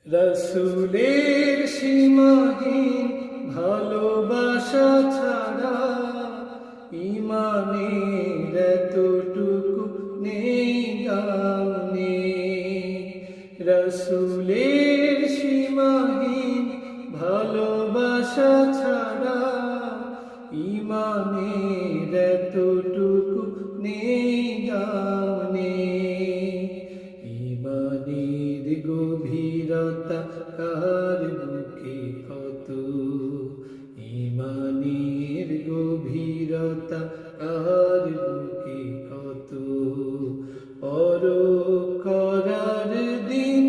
রসুলের সীমাহীন ভালোবাসা ছাড়া ইমানের এতটুকু নেই দাম নেই। রসুলের সীমাহীন ভালোবাসা ছাড়া ইমানের এতটুকু নেই দাম নেই। ইমানের গভীরতা কার বুকে কত, ইমানের গভীরতা কার বুকে কত। পরখ করার দিন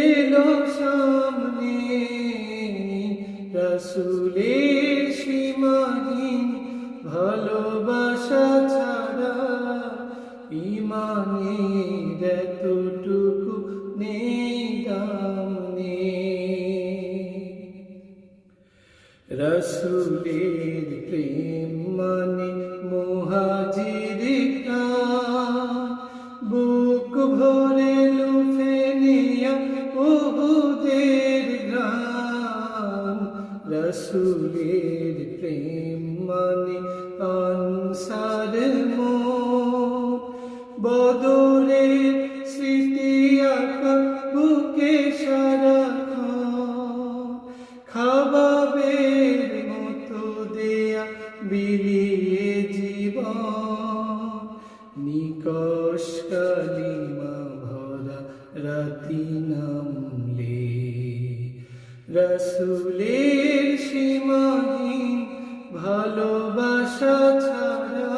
এলো সামনে, রসুলের সীমাহীন ভালোবাসা ছাড়া ইমানের এতটুকু নেই দাম নেই। রসুলের প্রেম মানে মুহাজির প্রাণ, বুক ভরে লুফে নিয়া উহুদের ঘ্রাণ। রসুলের প্রেম মানে আনসার মন, বদরের স্মৃতি আঁকা বুকে সারাক্ষণ। খাবাবের মতো দেয়া বিলিয়ে জীবন, নিকষ কালিমা ভরা রাতি নামলে। রসুলের সীমাহীন ভালোবাসা ছাড়া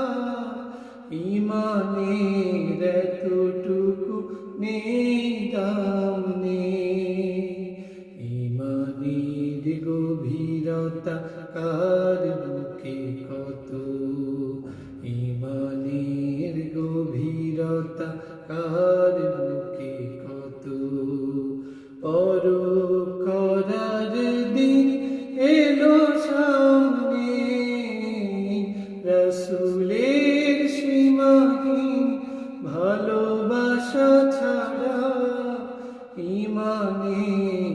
ইমানের এতটুকু নেই দাম নেই। ইমানের গভীরতা কার বুকে কত, ইমানের গভীরতা কার বুকে কত। পরখ করার দিন এলো সামনে, রসুলের সীমাহীন ভালোবাসা ছাড়া ইমানের